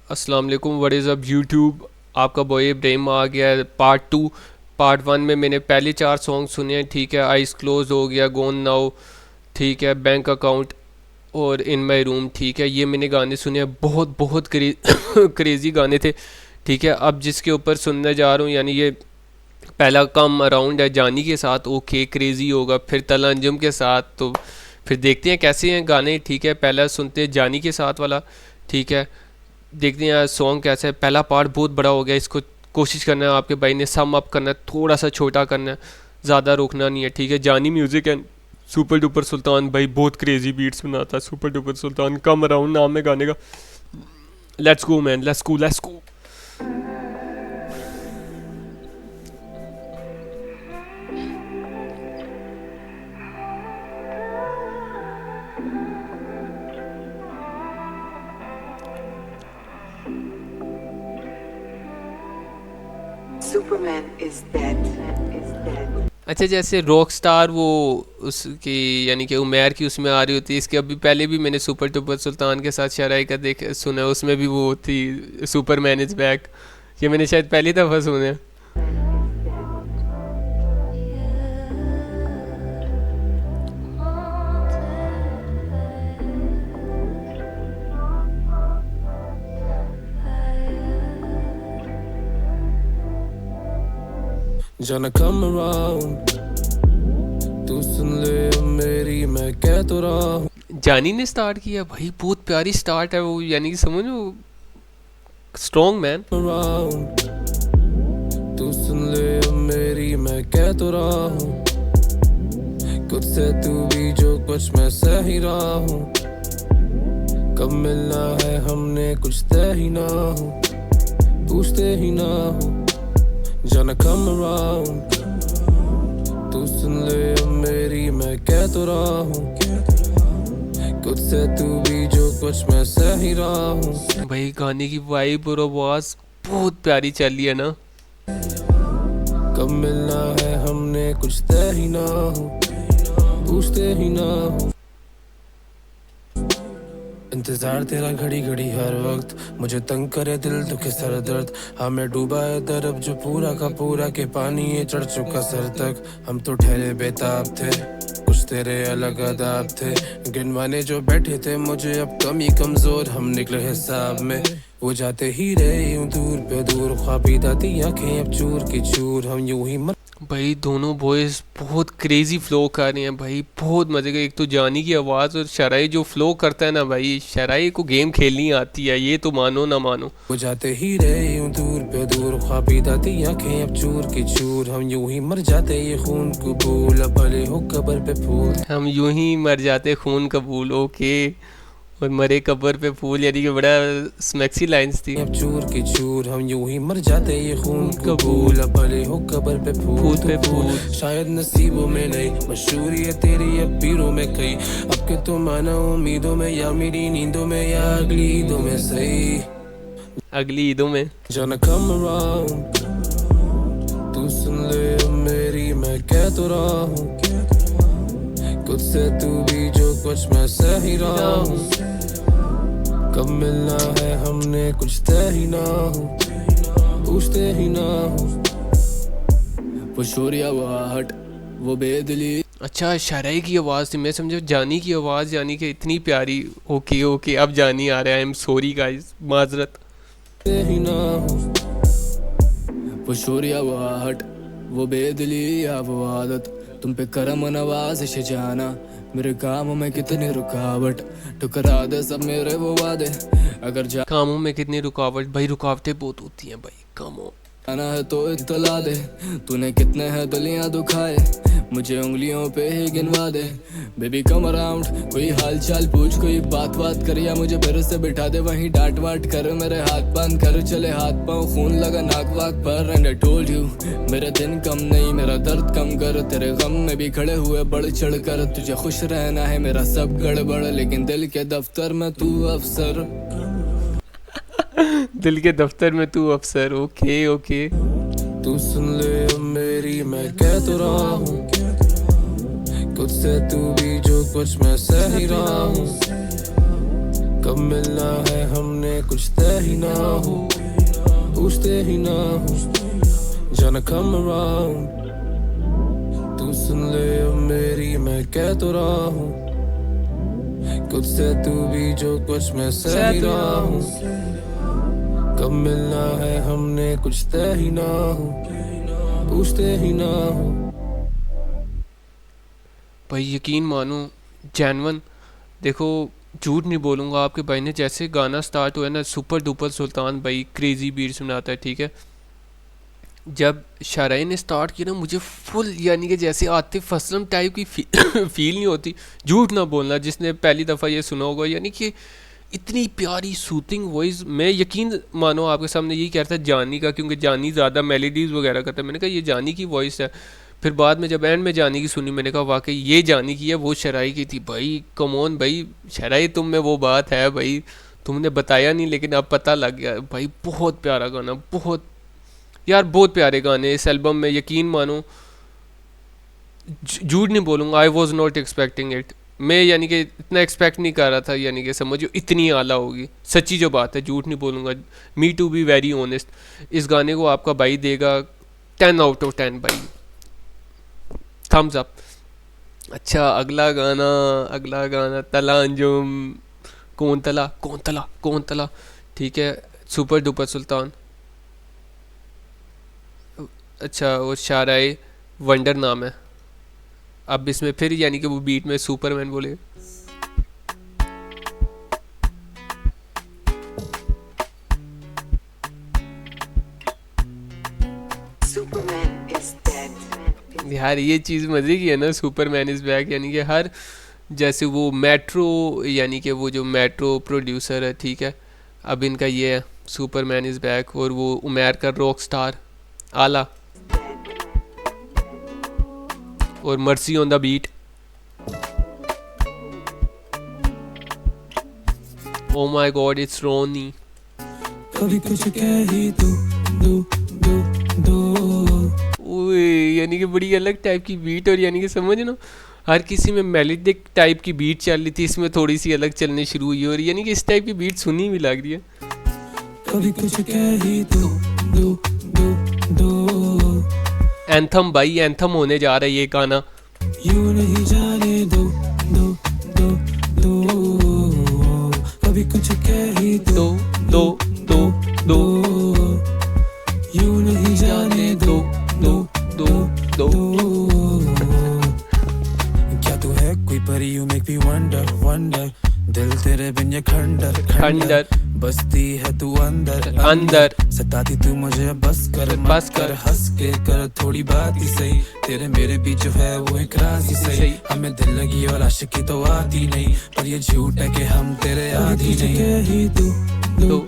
अस्सलाम वालेकुम, what is up YouTube. आपका बॉय इब्राहिम आ गया है पार्ट 2। पार्ट 1 में मैंने पहले 4 सॉन्ग सुने हैं, ठीक है। आइस क्लोज हो गया, गोन नाउ, ठीक है, बैंक अकाउंट और इन माई रूम, ठीक है। ये मैंने गाने सुने हैं, बहुत बहुत क्रेज़ी गाने थे, ठीक है। अब जिसके ऊपर सुनने जा रहा हूँ, यानी ये पहला कम अराउंड है जानी के साथ, ओके क्रेज़ी होगा। फिर तला अंजुम के साथ, तो फिर देखते हैं कैसे हैं गाने, ठीक है। पहला सुनते हैं जानी के साथ वाला, ठीक है। देखते हैं सॉन्ग कैसा है। पहला पार्ट बहुत बड़ा हो गया, इसको कोशिश करना है आपके भाई ने सम अप करना है, थोड़ा सा छोटा करना है, ज़्यादा रोकना नहीं है, ठीक है। जानी म्यूज़िक एंड सुपर डुपर सुल्तान भाई बहुत क्रेजी बीट्स बनाता है। सुपर डुपर सुल्तान, कम अराउंड नाम है गाने का। Let's go man, let's go let's go. Superman is dead. Is dead. अच्छा, जैसे रॉक स्टार वो उसकी यानी कि उमैर की उसमें आ रही होती है, इसके अभी पहले भी मैंने सुपर डुपर सुल्तान के साथ शराई का देख सुना, उसमें भी वो थी सुपरमैन इज़ बैक। ये मैंने शायद पहली दफ़ा सुने। जाना come around, तू सुन ले अब मेरी मैं कह तो रहा हूँ। जानी ने स्टार्ट किया भाई, बहुत प्यारी स्टार्ट है वो, यानी कि समझो स्ट्रॉन्ग मैन। Around, तू सुन ले अब मेरी मैं कह तो रहा हूँ। खुद से तू भी जो कुछ मैं सह ही रहा हूँ। कब मिलना है हमने कुछ तय ही ना हो, पूछते ही ना हो। जाना come around, तू सुन ले अब मेरी मैं कह तो रहा हूँ। खुद से तू भी जो कुछ मैं सह ही रहा हूँ। भाई गाने की वाइब और आवाज़ बहुत प्यारी चल रही है ना। कब मिलना है हमने कुछ तय ही ना हो, पूछते ही ना हो। इंतजार तेरा घड़ी घड़ी हर वक्त, मुझे तंग करे दिल दुखे सर दर्द। हाँ मैं डूबा है दरब जो पूरा का पूरा के पानी ये चढ़ चुका सर तक। हम तो ठहरे बेताब थे, कुछ तेरे अलग अदाब थे। गिनवाने जो बैठे थे मुझे अब कमी कमजोर, हम निकले हिसाब में। वो जाते ही रहे यूं दूर पे दूर, ख्वाबी दाती आंखें अब चूर की चूर। हम यूं ही भाई दोनों बॉयज बहुत क्रेजी फ्लो कर रहे हैं भाई, बहुत मज़े का। एक तो जानी की आवाज़ और शराई जो फ्लो करता है ना भाई, शराई को गेम खेलनी आती है, ये तो मानो ना मानो। वो जाते ही रहे यूं दूर पे दूर, ख्वाबी दाती आंखें अब चूर की चूर। हम यूं ही मर जाते ये खून कबूल, अब भले हो कब्र पे फूल। हम यूं ही मर जाते खून कबूल, ओके। और मरे कब्र पे फूल, यानी कि बड़ा स्मैक्सी लाइंस थी। अब चूर की चूर, हम यूं ही मर जाते ये खून कबूल, अब भले हो कब्र पे फूल पे फूल। शायद नसीबों में नहीं, मशहूरी है तेरी अब पीरों में कई। अब के तुम आना उम्मीदों में, या मेरी नींदों में, या अगली ईदों में सही। अगली ईदों में। जाना come around, तू सुन ले अब मेरी मैं कह तो रहा हूँ। खुद से तू भी जो कुछ मैं सह ही रहा हूँ। कब मिलना है हमने कुछ तय ही ना हो, पूछते ही ना हो। वो शोरिया वो आहट वो बेदिली। अच्छा, शराई की आवाज़ थी, मैं समझा जानी की आवाज़, यानी कि इतनी प्यारी। ओके ओके, अब जानी आ रहा है। आई एम सॉरी गाइस, माजरत। ही ना हो। वो शोरिया वो आहट वो बेदिली या वो आदत, तुम पे करम नवाज़िश जाना। मेरे कामों में कितनी रुकावट, ठुकरा दे सब मेरे वो वादे। अगर कामों में कितनी रुकावट, भाई रुकावटें बहुत होती हैं भाई, कामों। जाना है तो इत्तला दे, तूने कितने हैं दिलियां दुखाए, मुझे उंगलियों पे ही गिनवा दे। बेबी कम अराउंड, कोई हाल चाल पूछ, कोई बात कर, या मुझे फिर से बिठा दे वहीं डांट वाट कर। मेरे हाथ बांध कर चले हाथ पाँव, खून लगा नाक वाक पर। एंड आई टोल्ड यू मेरे दिन कम नहीं, मेरा दर्द कम कर। तेरे गम में भी खड़े हुए बढ़ चढ़ कर, तुझे खुश रहना है मेरा सब गड़बड़, लेकिन दिल के दफ्तर में तू अफसर। दिल के दफ्तर में तू अफसर, ओके ओके। तू सुन ले अब मेरी मैं कह तो रहा हूँ। खुद से तू भी जो कुछ मैं सह ही रहा हूँ। कब मिलना है हमने कुछ तय ही ना हो, पूछते ही ना हो, जाना come around। तू सुन ले अब मेरी मैं कह तो रहा हूँ, खुद से तू भी जो कुछ मैं सह ही रहा हूँ। कब मिलना है हमने कुछ तय ही ना हो, पूछते ही ना हो। भाई यकीन मानो जैनवन, देखो झूठ नहीं बोलूँगा, आपके भाई ने जैसे गाना स्टार्ट हुआ है ना, सुपर डुपर सुल्तान भाई क्रेजी बीट्स बनाता है, ठीक है। जब शायराई ने स्टार्ट किया ना, मुझे फुल यानी कि जैसे आतिफ असलम टाइप की फील नहीं होती, झूठ ना बोलना, जिसने पहली दफ़ा ये सुना होगा, यानी कि इतनी प्यारी सूथिंग वॉइस। मैं यकीन मानो आपके सामने यही कह रहा था जानी का, क्योंकि जानी ज़्यादा मेलोडीज़ वगैरह करता है, मैंने कहा ये जानी की वॉइस है। फिर बाद में जब एंड में जानी की सुनी, मैंने कहा वाकई ये जानी की है, वो शराई की थी। भाई कमोन भाई, शराई तुम में वो बात है भाई, तुमने बताया नहीं लेकिन अब पता लग गया भाई। बहुत प्यारा गाना, बहुत यार, बहुत प्यारे गाने इस एल्बम में, यकीन मानो झूठ नहीं बोलूँगा, I was not expecting it. मैं यानी कि इतना एक्सपेक्ट नहीं कर रहा था, यानी कि समझो इतनी आला होगी, सच्ची जो बात है, झूठ नहीं बोलूँगा। Me to be very honest, इस गाने को आपका भाई देगा 10 आउट ऑफ 10 भाई, थम्स अप। अच्छा अगला गाना तला अंजुम, कौन तला, ठीक है, सुपर डुपर सुल्तान। अच्छा वो शायराए वंडर नाम है। अब इसमें फिर यानी कि वो बीट में सुपरमैन बोले। Superman is dead. यार ये चीज़ मज़े की है ना, सुपरमैन इज़ बैक, यानी कि हर जैसे वो मेट्रो, यानी कि वो जो मेट्रो प्रोड्यूसर है, ठीक है, अब इनका ये है सुपरमैन इज़ बैक। और वो उमर का रॉक स्टार आला, और mercy on the beat. Oh my god it's Ronnie. कभी कुछ कह ही दो ओए यानी कि बड़ी अलग टाइप की बीट, और यानी कि समझ ना, हर किसी में मेलोडिक टाइप की बीट चल रही थी, इसमें थोड़ी सी अलग चलनी शुरू हुई, और यानी कि इस टाइप की बीट सुनी भी लग रही है। कभी कुछ कह ही दो। एंथम भाई, एंथम होने जा रहा है ये गाना। यूं नहीं जाने दो, कभी कुछ कह ही दो, यूं नहीं जाने दो। क्या तू है कोई परी, यू मेक मी वंडर, दिल तेरे बिन ये खंडर, बसती है तू अंदर, सताती तू मुझे बस कर हंस के कर थोड़ी बात ही सही, तेरे मेरे बीच जो है वो एक राज ही सही, हमें दिल लगी और आशिकी तो आती नहीं, पर ये झूठ है कि हम तेरे आदी नहीं। दो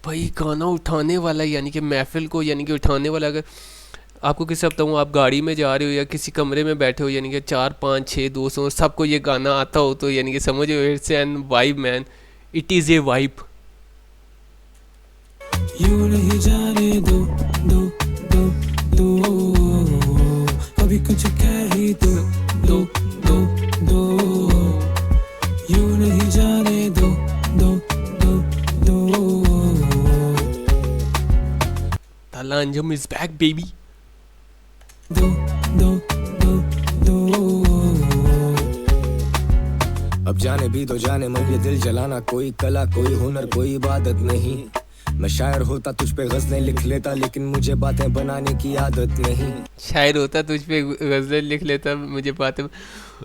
भाई गाना उठाने वाला, यानी कि महफिल को यानी कि उठाने वाला। अगर आपको किसी बताऊँ, आप गाड़ी में जा रहे हो या किसी कमरे में बैठे हो, यानी कि 4 5 6 दोस्त हो, सबको ये गाना आता हो, तो यानी कि समझो it's an vibe man, it is a vibe. यूं नहीं जाने दो, कभी कुछ कह ही दो, यूं नहीं जाने दो। ताला अंजुम इज बैक बेबी। अब जाने भी दो जाने मन ये दिल जलाना, कोई कला कोई हुनर कोई इबादत नहीं, मैं शायर होता तुझ पे गज़लें लिख लेता, लेकिन मुझे बातें बनाने की आदत नहीं। शायर होता तुझ पे गज़लें लिख लेता, मुझे बातें।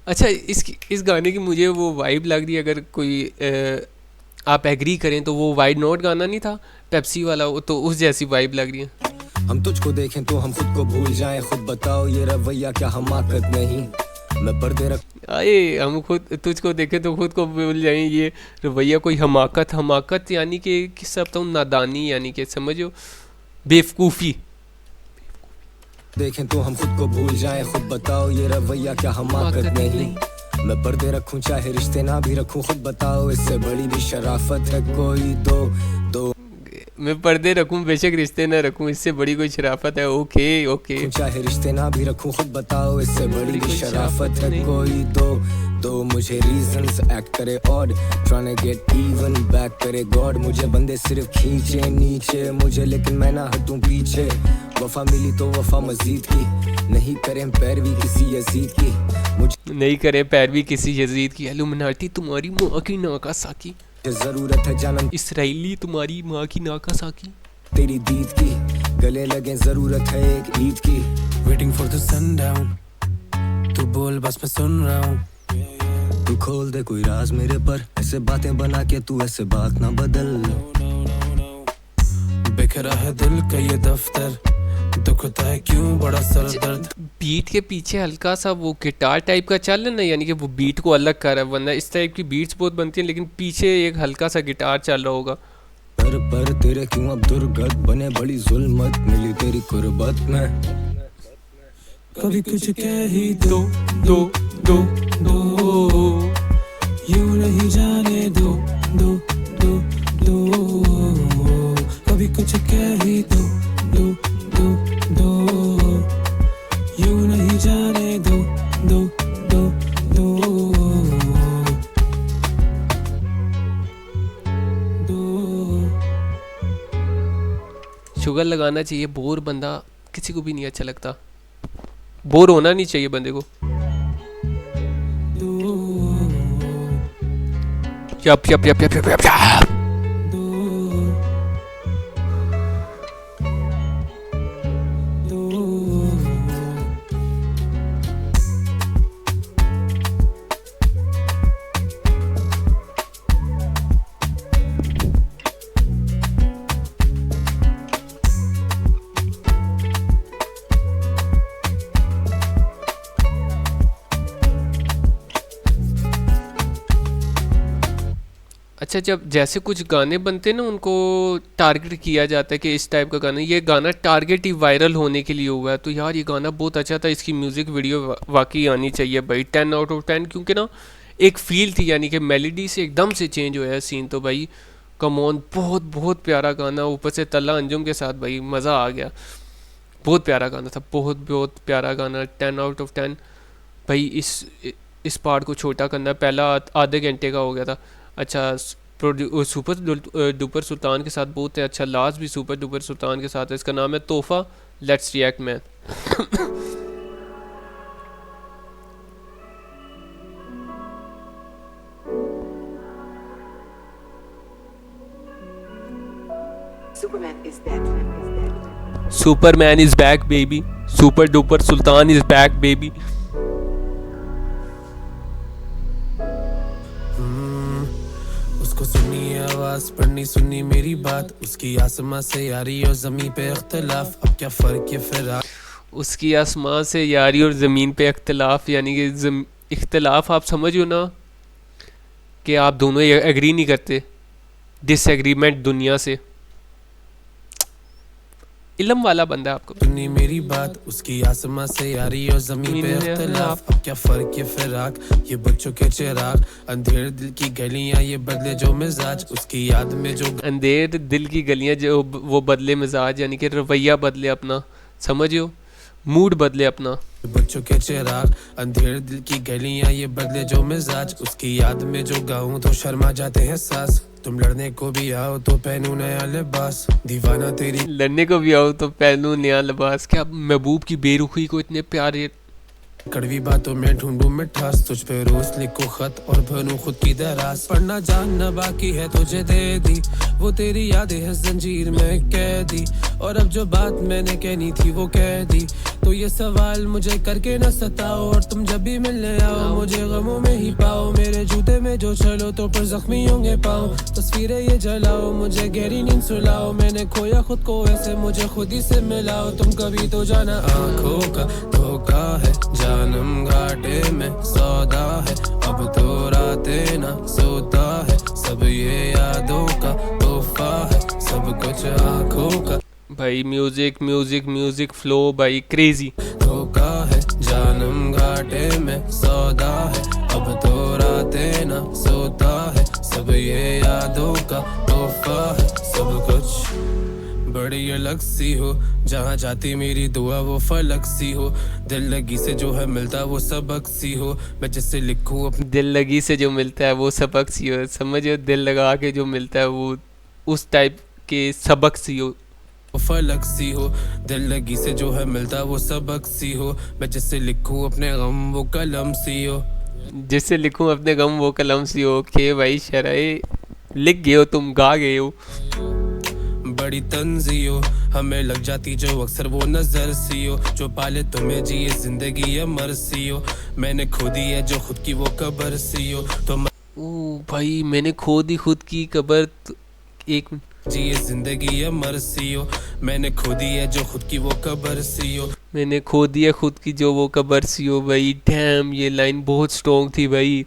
अच्छा इस गाने की मुझे वो वाइब लग रही है, अगर कोई आप एग्री करें तो वो वाइड नोट गाना नहीं था पेप्सी वाला, तो उस जैसी वाइब लग रही है। हम तुझको देखें तो हम खुद को भूल जाएं, खुद बताओ ये रवैया क्या हमाकत नहीं, मैं पर्दे रख आए हम खुद तुझको देखें तो खुद को भूल जाएं, ये रवैया कोई हमाकत यानी कि किस सब तो नादानी, यानी कि समझो बेवकूफ़ी। देखें तो हम खुद को भूल जाएं, खुद बताओ ये रवैया क्या हमाकत नहीं, मैं पर्दे रखूं चाहे रिश्ते ना भी रखूं, खुद बताओ इससे बड़ी भी शराफत है कोई। दो मैं पर्दे रखूं बेशक रिश्ते ना रखूं, इससे बड़ी कोई शराफत है। ओके चाहे रिश्ते ना भी रखूं, खुद बताओ इससे बड़ी भी शराफत है कोई। दो मुझे रीजंस एक्ट करे odd trying to get even back करे गॉड मुझे बंदे सिर्फ खींचे नीचे मुझे लेकिन मैं ना हटूं पीछे वफा मिली तो वफा मजीद की नहीं करें पैरवी किसी यजीद की मुझे नहीं करे पैरवी किसी यजीद की। इल्यूमिनाटी तुम्हारी माँ की नाकासाकी, जरूरत है जानम इसराइली तुम्हारी माँ की नाकासाकी। तेरी दीद की गले लगे जरूरत है एक ईद की Waiting for the sundown, तू बोल बस मैं सुन रहा हूँ। तू खोल दे कोई राज मेरे पर ऐसे बातें बना के तू ऐसे बात ना बदल बिखरा है दिल का ये दफ्तर, दुखता है क्यों बड़ा सर दर्द। बीट के पीछे हल्का सा वो गिटार टाइप का चल है ना, यानी कि वो बीट को अलग कर रहा है, वरना इस टाइप की बीट्स बहुत बनती हैं लेकिन पीछे एक हल्का सा गिटार चल रहा होगा। पर तेरे क्यों अब दुर्गत बने बड़ी जुल्मत मिली तेरी कुर्बत में कभी कुछ कह ही दो दो दो दो यूं नहीं जाने दो दो दो दो कभी कुछ कह ही दो दो दो दो यूं नहीं जाने दो दो दो दो। शुगर लगाना चाहिए, बोर बंदा किसी को भी नहीं अच्छा लगता, बोर होना नहीं चाहिए बंदे को। Yup yup yup yup yup yup yup. अच्छा, जब जैसे कुछ गाने बनते हैं ना उनको टारगेट किया जाता है कि इस टाइप का गाना, ये गाना टारगेट ही वायरल होने के लिए हुआ है, तो यार ये गाना बहुत अच्छा था, इसकी म्यूज़िक वीडियो वाकई आनी चाहिए भाई 10 आउट ऑफ 10, क्योंकि ना एक फील थी, यानी कि मेलोडी से एकदम से चेंज हुआ है सीन। तो भाई कम ऑन, बहुत बहुत प्यारा गाना, ऊपर से तल्ला अंजुम के साथ भाई मज़ा आ गया। बहुत प्यारा गाना था, बहुत बहुत प्यारा गाना, 10 आउट ऑफ 10 भाई। इस पार्ट को छोटा करना, पहला आधे घंटे का हो गया था। अच्छा, सुपर डुपर सुल्तान के साथ बहुत है, अच्छा लास्ट भी सुपर डुपर सुल्तान के साथ है, इसका नाम है तोहफा। Let's react man. Superman is dead. Superman is back baby, super duper Sultan is back baby. उसको सुनी आवाज पढ़नी सुनी मेरी बात, उसकी आसमां से यारी और जमीन पे इख्तिलाफ, अब क्या फर्क है फिर उसकी आसमां से यारी और ज़मीन पे इख्तिलाफ, यानी कि इख्तिलाफ आप समझो ना कि आप दोनों एग्री नहीं करते, डिसएग्रीमेंट दुनिया से। इल्म वाला बंदा आपको। सुनी मेरी बात, उसकी आसमां से यारी और जमीन पे इख्तिलाफ, अब क्या फर्क है फिराक, ये बच्चों के चिराग, अंधेर दिल की गलियां ये बदले जो मिजाज, उसकी याद में जो अंधेर दिल की गलियां जो वो बदले मिजाज, यानी कि रवैया बदले अपना, समझियो मूड बदले अपना। बच्चों के चिराग, अंधेर दिल की गलियां ये बदले जो मिजाज, उसकी याद में जो गाऊं तो शर्मा जाते हैं सांस, तुम लड़ने को भी आओ तो पहनू नया लिबास, दीवाना तेरी लड़ने को भी आओ तो पहनू नया लिबास। क्या महबूब की बेरुखी को इतने प्यारे कड़वी बातों में ढूंढूं मिठास, तुझ पे रोज लिखो खत और भरूं खुद की दराज, पढ़ना जानना बाकी है तुझे दे दी, वो तेरी यादें है जंजीर में कैदी, और अब जो बात मैंने कहनी थी वो कह दी, तो ये सवाल मुझे करके न सताओ, और तुम जब भी मिलने आओ मुझे गमों में ही पाओ, मेरे जूते में जो चलो तो पर जख्मी होंगे पाओ, तस्वीरें ये जलाओ मुझे गहरी नींद सुलाओ, मैंने खोया खुद को ऐसे मुझे खुद ही से मिलाओ, तुम कभी तो जाना आंखों का धोखा है, जानम घाटे में सौदा है, अब तो रातें ना सोता है, सब ये यादों का तोहफा है, सब कुछ आंखों का। भाई म्यूजिक म्यूजिक म्यूजिक फ्लो भाई क्रेजी। धोखा है जानम घाटे में सौदा है, अब तो रातें ना सोता है, सब ये यादों का तोहफा है, सब कुछ बड़ी अलग सी हो, जहाँ जाती मेरी दुआ वो फलक सी हो, दिल लगी से जो है मिलता वो सबक सी हो, मैं जिससे लिखूं अपनी दिल लगी से जो मिलता है वो सबक सी हो, समझो दिल लगा के जो मिलता है वो उस टाइप के सबक सी हो। फलक सी हो, दिल लगी से जो है मिलता वो सबक सी हो, मैं जिससे लिखूं अपने गम वो कलम सी हो। जिससे लिखूं अपने गम वो कलम सी हो। के भाई शराय लिख गए हो, तुम गा गए हो। बड़ी तंजी हो, हमें लग जाती जो अक्सर वो नजर सी हो, जो पाले तुम्हें जिए जिंदगी या मरसी हो, मैंने खो दी है जो खुद की वो कबर सी हो, तो ओ भाई मैंने खो दी खुद की कबर। एक जिए जिंदगी या मरसी हो, मैंने खो दी है जो खुद की वो कबर सी हो। मैंने खो दिया खुद की जो वो कबर सी हो। भाई डैम, ये लाइन बहुत स्ट्रॉन्ग थी भाई।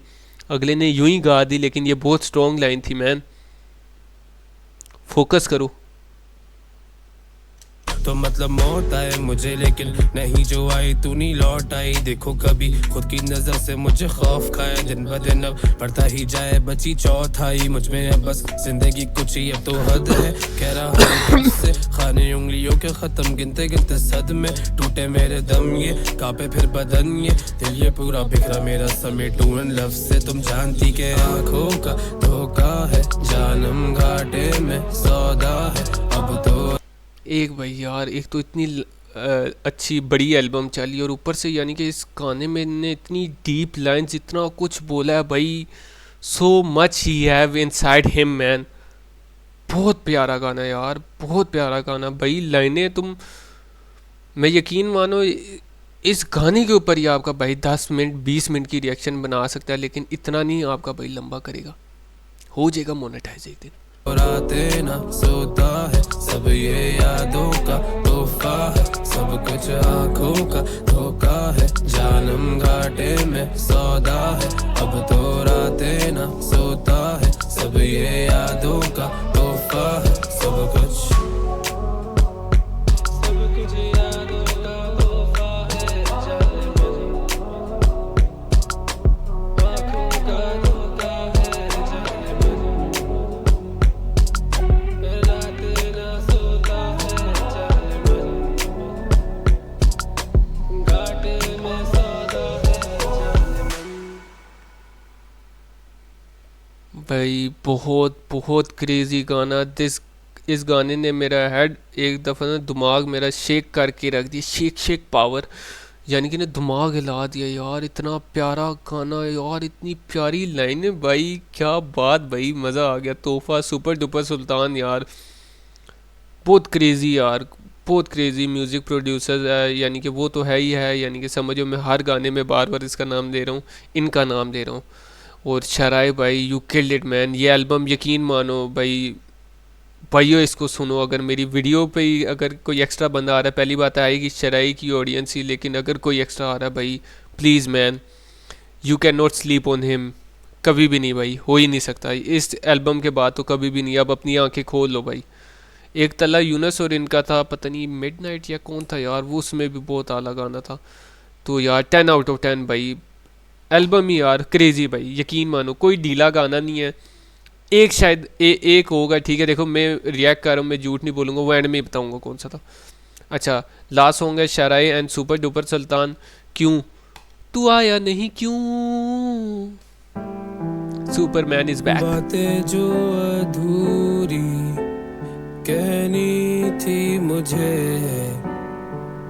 अगले ने यूं ही गा दी लेकिन ये बहुत स्ट्रॉन्ग लाइन थी मैन। फोकस करो। तो मतलब मौत आए मुझे लेकिन नहीं जो आई तू नहीं लौट आई, देखो कभी खुद की नजर से मुझे खौफ खाए, दिन ब दिन अब बढ़ता ही जाए, बची चौथाई मुझ में अब बस जिंदगी कुछ ही अब तो हद है, कह रहा हूं से खाने उंगलियों के खत्म गिनते गिनते सदमे, टूटे मेरे दम ये कांपे फिर बदन ये दिल ये पूरा बिखरा मेरा समेटू इन लव से, तुम जानती के आंखों का धोखा है, जानम घाटे में सौदा है अब तो। एक भाई यार, एक तो इतनी अच्छी बड़ी एल्बम चली और ऊपर से यानी कि इस गाने में ने इतनी डीप लाइंस, इतना कुछ बोला है भाई। So much he have inside him man. बहुत प्यारा गाना यार, बहुत प्यारा गाना भाई। लाइनें तुम, मैं यकीन मानो इस गाने के ऊपर ही आपका भाई 10 मिनट 20 मिनट की रिएक्शन बना सकता है, लेकिन इतना नहीं आपका भाई लंबा करेगा। हो जाएगा मोनेटाइज एक दिन। रातें ना सोता है सब ये यादों का तोहफा है, सब कुछ आंखों का धोखा है, जानम घाटे में सौदा है अब तो रातें ना सोता है, सब ये यादों का तोहफा है, सब कुछ यादों का तोहफा है, जाने आंखों का धोखा है, जाने रातें ना सोता है, जाने घाटे में सौदा है, जाने भाई बहुत बहुत क्रेजी गाना दिस। इस गाने ने मेरा हेड एक दफ़ा ना दिमाग मेरा शेक करके रख दिया। शेक शेक पावर, यानी कि ना दिमाग हिला दिया यार। इतना प्यारा गाना यार, इतनी प्यारी लाइन है भाई, क्या बात भाई, मज़ा आ गया। तोहफा सुपर डुपर सुल्तान यार, बहुत क्रेजी यार, बहुत क्रेजी म्यूज़िक प्रोड्यूसर है, यानी कि वो तो है ही है। यानी कि समझो मैं हर गाने में बार बार इसका नाम ले रहा हूँ, इनका नाम ले रहा हूँ। और शराय भाई यू किल्ड इट मैन। ये एल्बम यकीन मानो भाई, भाइयों इसको सुनो। अगर मेरी वीडियो पे ही अगर कोई एक्स्ट्रा बंदा आ रहा है, पहली बात आएगी शराय की ऑडियंस ही, लेकिन अगर कोई एक्स्ट्रा आ रहा है भाई, please man you can not sleep on him. कभी भी नहीं भाई, हो ही नहीं सकता इस एल्बम के बाद तो कभी भी नहीं। अब अपनी आंखें खोल लो भाई। एक तला यूनस और इनका था, पता नहीं मिडनाइट या कौन था यार, वो उसमें भी बहुत आला गाना था। तो यार 10 आउट ऑफ 10 भाई, एल्बम ही यार क्रेजी भाई। यकीन मानो कोई ढीला गाना नहीं है। एक शायद एक होगा, ठीक है। देखो मैं रिएक्ट कर रहा हूँ, मैं झूठ नहीं बोलूँगा, वो एंड में ही बताऊँगा कौन सा था। अच्छा, लास्ट सॉन्ग है शराय एंड सुपर डुपर सुल्तान, क्यों तू आया नहीं क्यों, सुपरमैन इज बैक। बातें जो अधूरी कहनी थी मुझे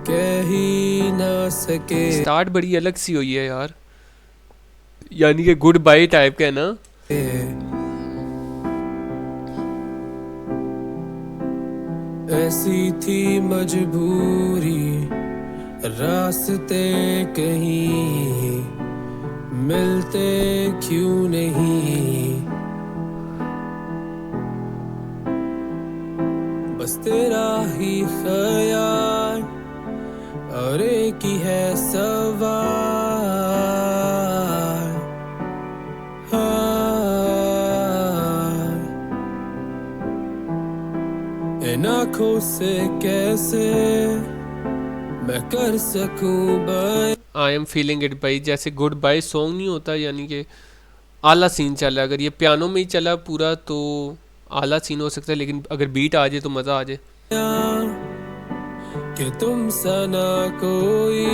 कह ही ना सके, स्टार्ट बड़ी अलग सी हुई है यार, यानी कि गुड बाय टाइप का है ना। ऐसी थी मजबूरी रास्ते कहीं मिलते क्यों नहीं, बस तेरा ही ख्याल और एक ही है सवाल, इन आँखों से कैसे मैं कर सकूं bye. I am feeling it भाई, जैसे गुड बाय सॉन्ग नहीं होता, यानी कि आला सीन चला। अगर ये पियानो में ही चला पूरा तो आला सीन हो सकता है, लेकिन अगर बीट आ जाए तो मज़ा आ जाए। कि तुम सा ना कोई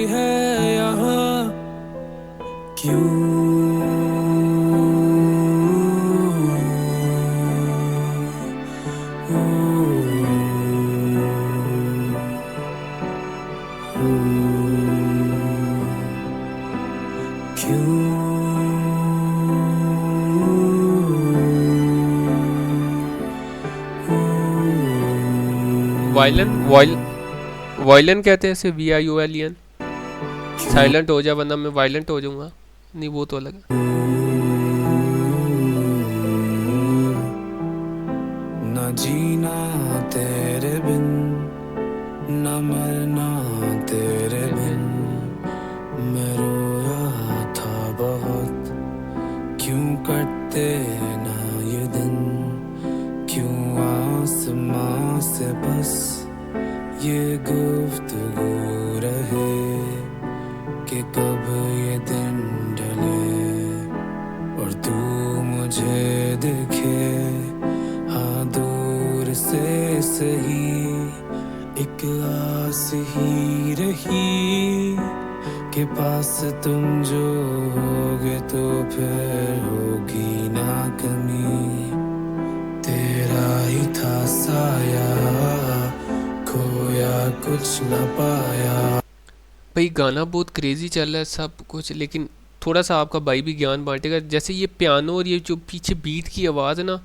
है यहाँ, वायलन कहते हैं इसे, VIOLEN। साइलेंट हो जा वरना मैं वायलेंट हो जाऊंगा। नहीं वो तो अलग है। न जीना तेरे बिन, न मरना तेरे बिन, मैं रोया था बहुत, क्यों कटते ना ये दिन, क्यों आसमां से बस ये गुफ्तगू रहे कि कब ये दिन ढले और तू मुझे देखे, हाँ दूर से सही एक आस ही रही कि पास तुम जो होगे तो फिर होगी ना कमी, तेरा ही था साया, खोया कुछ न पाया। भाई गाना बहुत क्रेजी चल रहा है सब कुछ, लेकिन थोड़ा सा आपका भाई भी ज्ञान बांटेगा। जैसे ये पियानो और ये जो पीछे बीट की आवाज़ है ना,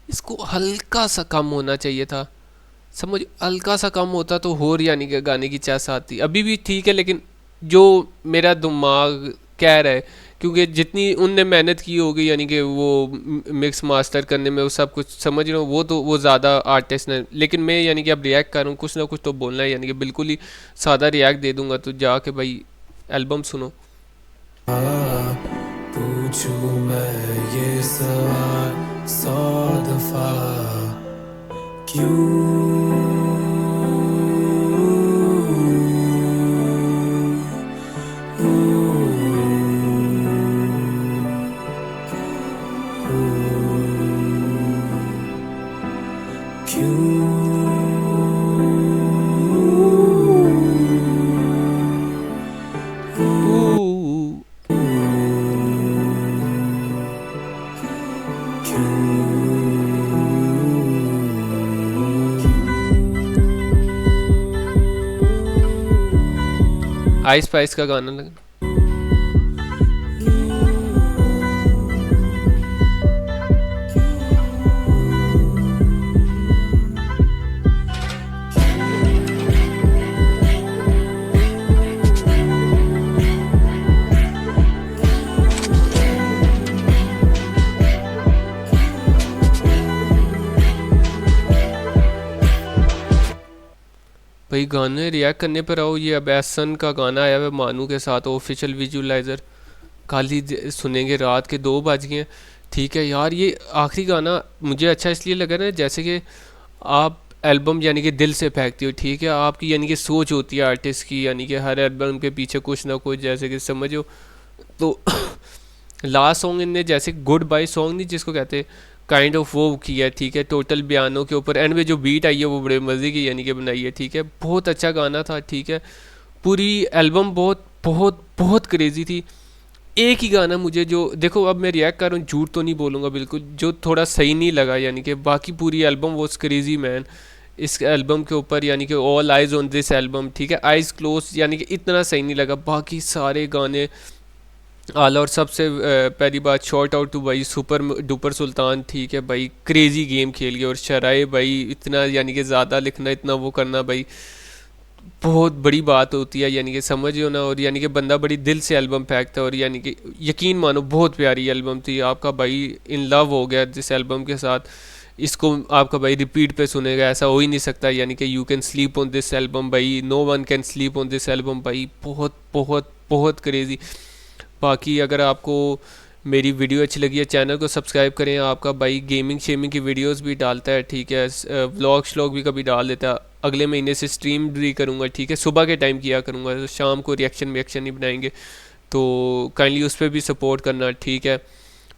इसको हल्का सा कम होना चाहिए था। समझ, हल्का सा कम होता तो और यानी कि गाने की चैस आती। अभी भी ठीक है, लेकिन जो मेरा दिमाग कह रहा है, क्योंकि जितनी उनने मेहनत की होगी यानी कि वो मिक्स मास्टर करने में, वो सब कुछ समझ रहा हूँ, वो तो वो ज़्यादा आर्टिस्ट ने। लेकिन मैं यानी कि अब रिएक्ट कर रहा हूँ, कुछ ना कुछ तो बोलना है, यानी कि बिल्कुल ही सादा रिएक्ट दे दूंगा। तो जाके भाई एल्बम सुनो। पूछूं मैं ये सवाल 100 दफा, आइस पाइस का गाना लगा। भाई गाने रिएक्ट करने पर आओ। ये अब एहसन का गाना आया है मानू के साथ, ऑफिशियल विजुलाइज़र। कल ही सुनेंगे, रात के 2 बज गए हैं। ठीक है यार, ये आखिरी गाना मुझे अच्छा इसलिए लगा ना, जैसे कि आप एल्बम यानी कि दिल से फेंकती हो। ठीक है, आपकी यानी कि सोच होती है आर्टिस्ट की, यानी कि हर एल्बम के पीछे कुछ ना कुछ, जैसे कि समझो। तो लास्ट सॉन्ग इनने जैसे गुड बाय सॉन्ग नहीं जिसको कहते, काइंड ऑफ वो किया है। ठीक है, टोटल बयानों के ऊपर एंड में जो बीट आई है वो बड़े मज़े की यानी कि बनाई है। ठीक है, बहुत अच्छा गाना था। ठीक है, पूरी एल्बम बहुत बहुत बहुत क्रेजी थी। एक ही गाना मुझे जो, देखो अब मैं रिएक्ट कर रहा हूँ, झूठ तो नहीं बोलूँगा बिल्कुल, जो थोड़ा सही नहीं लगा, यानी कि बाकी पूरी एल्बम वॉज क्रेजी मैन। इस एल्बम के ऊपर यानी कि all eyes on this album, ठीक है, आइज क्लोज, यानी कि इतना सही नहीं लगा। बाकी सारे गाने आला। और सबसे पहली बात शॉर्ट आउट टू भाई सुपर डुपर सुल्तान। ठीक है भाई, क्रेजी गेम खेल गया। और शराय भाई इतना यानी कि ज़्यादा लिखना, इतना वो करना भाई बहुत बड़ी बात होती है, यानी कि समझो ना। और यानी कि बंदा बड़ी दिल से एल्बम फेंकता है, और यानी कि यकीन मानो बहुत प्यारी एल्बम थी। आपका भाई इन लव हो गया जिस एल्बम के साथ, इसको आपका भाई रिपीट पे सुनेगा, ऐसा हो ही नहीं सकता। यानी कि you can sleep on this album भाई, no one can sleep on this album भाई, बहुत बहुत बहुत क्रेजी। बाकी अगर आपको मेरी वीडियो अच्छी लगी है, चैनल को सब्सक्राइब करें। आपका भाई गेमिंग शेमिंग की वीडियोस भी डालता है। ठीक है, व्लॉग श्लॉग भी कभी डाल देता है। अगले महीने से स्ट्रीम भी करूँगा। ठीक है, सुबह के टाइम किया करूँगा, तो शाम को रिएक्शन ही बनाएंगे, तो काइंडली उस पर भी सपोर्ट करना। ठीक है,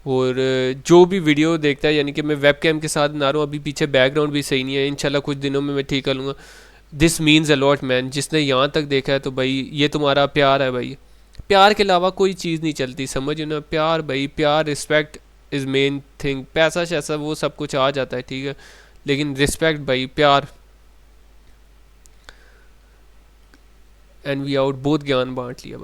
और जो भी वीडियो देखता है, यानी कि मैं वेब कैम के साथ बना रहा हूँ, अभी पीछे बैकग्राउंड भी सही नहीं है, इंशाल्लाह कुछ दिनों में मैं ठीक कर लूँगा। This means a lot man. जिसने यहाँ तक देखा है तो भाई ये तुम्हारा प्यार है भाई। प्यार के अलावा कोई चीज़ नहीं चलती, समझ ना। प्यार भाई, प्यार, रिस्पेक्ट इज़ मेन थिंग। पैसा शैसा वो सब कुछ आ जाता है, ठीक है, लेकिन रिस्पेक्ट भाई, प्यार। एंड वी आउट, बहुत ज्ञान बांट लिया भाई।